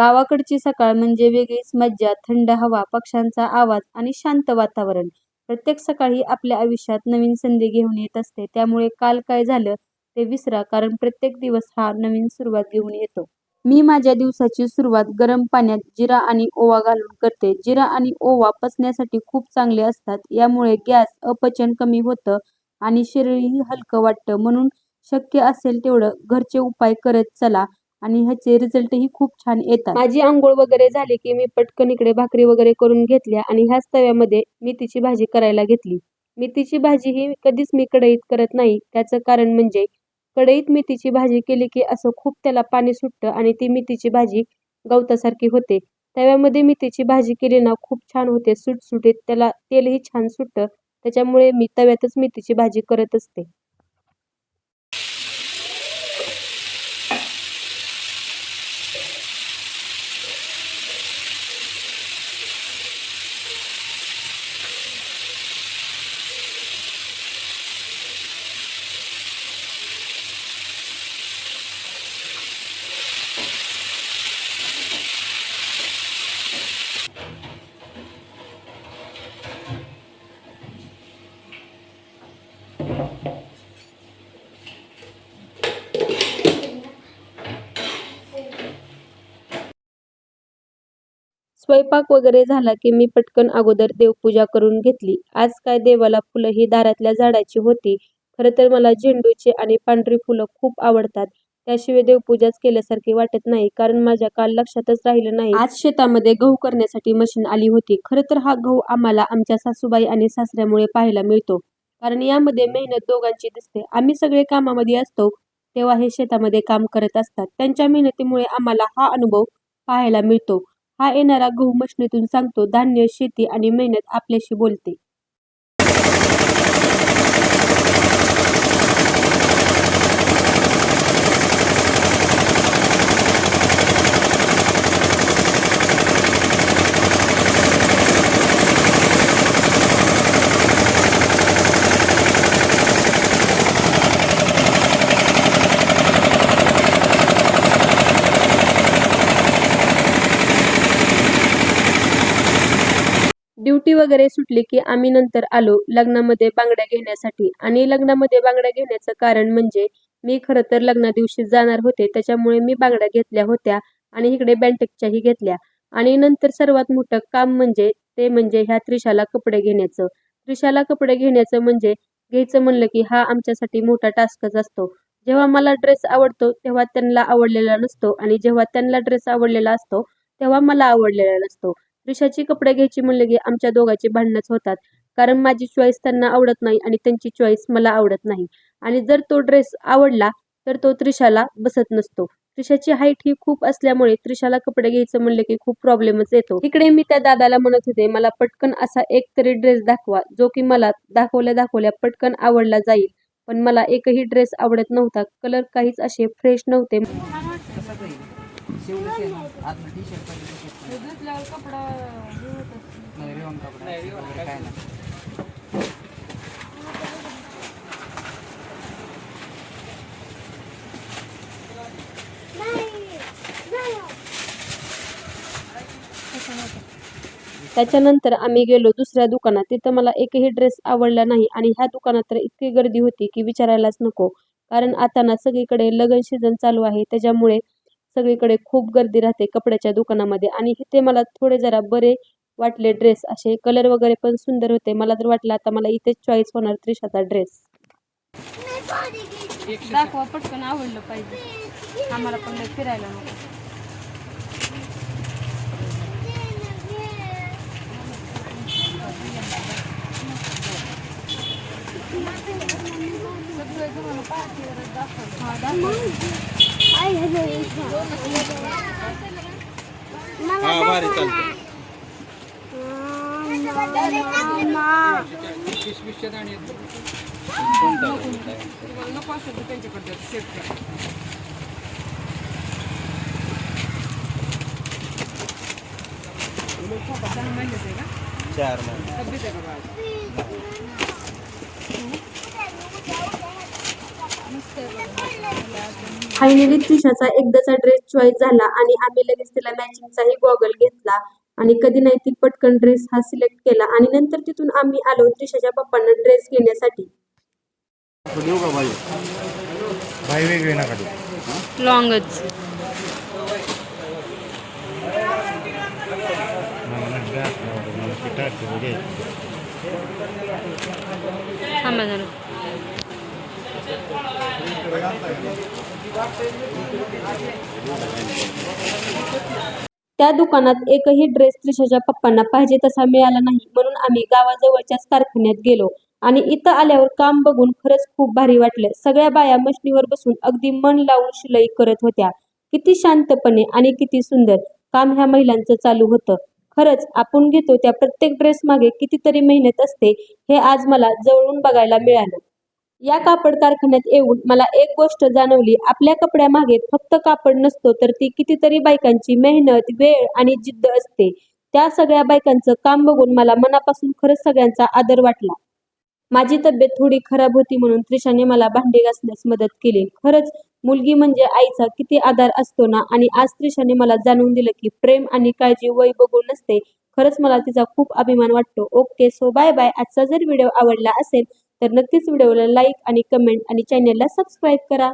गावाकडची सकाळ म्हणजे वेगळीच मज्जा, थंड हवा, पक्ष्यांचा आवाज आणि शांत वातावरण. प्रत्येक सकाळ आपल्या आयुष्यात नवीन संधी घेऊन येत असते. त्यामुळे काल काय झालं ते विसरा, कारण प्रत्येक दिवस हा नवीन सुरुवात घेऊन येतो. मी माझ्या दिवसाची सुरुवात गरम पाण्यात जिरा आणि ओवा घालून करते. जिरा आणि ओवा पचण्यासाठी खूप चांगले असतात. यामुळे गॅस, अपचन कमी होतं आणि शरीरही हलकं वाटतं. म्हणून शक्य असेल तेवढं घरचे उपाय करत चला आणि ह्याचे रिझल्टही खूप छान येतात. माझी अंघोळ वगैरे झाली की मी पटकन इकडे भाकरी वगैरे करून घेतल्या आणि ह्याच तव्यामध्ये मेथीची भाजी करायला घेतली. मेथीची भाजी ही कधीच मी कढईत करत नाही. त्याचं कारण म्हणजे कढईत मेथीची भाजी केली की असं खूप त्याला पाणी सुटतं आणि ती मेथीची भाजी गवतासारखी होते. तव्यामध्ये मेथीची भाजी केली ना खूप छान होते, सुटसुटीत. त्याला तेलही छान सुटतं. त्याच्यामुळे मी तव्यातच मेथीची भाजी करत असते. स्वयंपाक वगैरे झाला की मी पटकन अगोदर देवपूजा करून घेतली. आज काय देवाला फुलं ही दारातल्या झाडाची होती. खरं तर मला झेंडूची आणि पांढरी फुलं खूप आवडतात. त्याशिवाय देवपूजाच केल्यासारखी वाटत नाही, कारण माझ्या काल लक्षातच राहिलं नाही. आज शेतामध्ये गहू करण्यासाठी मशीन आली होती. खरं तर हा गहू आम्हाला आमच्या सासूबाई आणि सासऱ्यामुळे पाहायला मिळतो, कारण यामध्ये मेहनत दोघांची दिसते. आम्ही सगळे कामामध्ये असतो तेव्हा हे शेतामध्ये काम करत असतात. त्यांच्या मेहनतीमुळे आम्हाला हा अनुभव पाहायला मिळतो. हा येणारा गहू मशनीतून सांगतो, धान्य, शेती आणि मेहनत आपल्याशी बोलते. ड्युटी वगैरे सुटली की आम्ही नंतर आलो लग्नामध्ये बांगड्या घेण्यासाठी. आणि लग्नामध्ये बांगड्या घेण्याचं कारण म्हणजे मी खरं तर लग्ना दिवशी जाणार होते, त्याच्यामुळे मी बांगड्या घेतल्या होत्या आणि इकडे बँटेकच्याही घेतल्या. आणि नंतर सर्वात मोठं काम म्हणजे ह्या त्रिशाला कपडे घेण्याचं. त्रिशाला कपडे घेण्याचं म्हणजे घ्यायचं म्हणलं की हा आमच्यासाठी मोठा टास्कच असतो. जेव्हा मला ड्रेस आवडतो तेव्हा त्यांना आवडलेला नसतो, आणि जेव्हा त्यांना ड्रेस आवडलेला असतो तेव्हा मला आवडलेला नसतो. त्रिशाची कपडे घ्यायची म्हणलं की आमच्या दोघांची भांडणच होतात, कारण माझी चॉईस त्यांना आवडत नाही आणि त्यांची चॉईस मला आवडत नाही. आणि जर तो ड्रेस आवडला तर तो त्रिशाला बसत नसतो. त्रिशाची हाईट ही खूप असल्यामुळे त्रिशाला कपडे घ्यायचं म्हणलं की खूप प्रॉब्लेमच येतो. इकडे मी त्या दादाला म्हणत होते, मला पटकन असा एक तरी ड्रेस दाखवा जो की मला दाखवल्या पटकन आवडला जाईल. पण मला एकही ड्रेस आवडत नव्हता. कलर काहीच असे फ्रेश नव्हते. त्याच्यानंतर आम्ही गेलो दुसऱ्या दुकानात. तिथं मला एकही ड्रेस आवडला नाही आणि ह्या दुकानात तर इतकी गर्दी होती की विचारायलाच नको. कारण आता ना सगळीकडे लगन सीझन चालू आहे, त्याच्यामुळे सगळीकडे खूप गर्दी राहते कपड्याच्या दुकानामध्ये. आणि इथे मला थोडे जरा बरे वाटले ड्रेस, असे कलर वगैरे पण सुंदर होते. मला तर वाटलं आता मला इथेच चॉईस होणार त्रिशाचा ड्रेस. दाखवा पटकन, आवडलं पाहिजे आम्हाला पण फिरायला नको. चार महिने फायनली त्रिशाचा एकदाचा ड्रेस चॉईस झाला आणि आम्ही लगेच तिला मॅचिंगचाही गॉगल घेतला आणि कधी नाही ती पटकन ड्रेस हा सिलेक्ट केला आणि नंतर तिथून आम्ही आलो त्रिशाच्या पप्पांना ड्रेस घेण्यासाठी. भाई वेगळे नका देऊ. लॉंगच मला नाही द्या, मला पिठाचे वगैरे. थांबा जरा. त्या दुकानात एकही ड्रेस त्रिशाच्या पप्पांना पाहिजे तसा मिळाला नाही, म्हणून आम्ही गावाजवळच्याच कारखान्यात गेलो आणि इथं आल्यावर काम बघून खरंच खूप भारी वाटलं. सगळ्या बाया मशनीवर बसून अगदी मन लावून शिलाई करत होत्या. किती शांतपणे आणि किती सुंदर काम ह्या महिलांचं चालू होतं. खरंच आपण घेतो त्या प्रत्येक ड्रेस मागे कितीतरी मेहनत असते हे आज मला जवळून बघायला मिळालं. या कापड कारखान्यात येऊन मला एक गोष्ट जाणवली, आपल्या कपड्यामागे फक्त कापड नसतो तर ती कितीतरी बायकांची मेहनत, वेळ आणि जिद्द असते. त्या सगळ्या बायकांचं काम बघून मला मनापासून खरंच सगळ्यांचा आदर वाटला. माझी तब्येत थोडी खराब होती म्हणून त्रिशाने मला भांडी घासण्यास मदत केली. खरंच मुलगी म्हणजे आईचा किती आधार असतो ना. आणि आज त्रिशाने मला जाणवून दिलं की प्रेम आणि काळजी वय बघून नसते. खरंच मला तिचा खूप अभिमान वाटतो. Okay, so bye bye. आजचा जर व्हिडिओ आवडला असेल तर नक्कीच व्हिडिओला लाईक आणि कमेंट आणि चॅनलला सबस्क्राईब करा.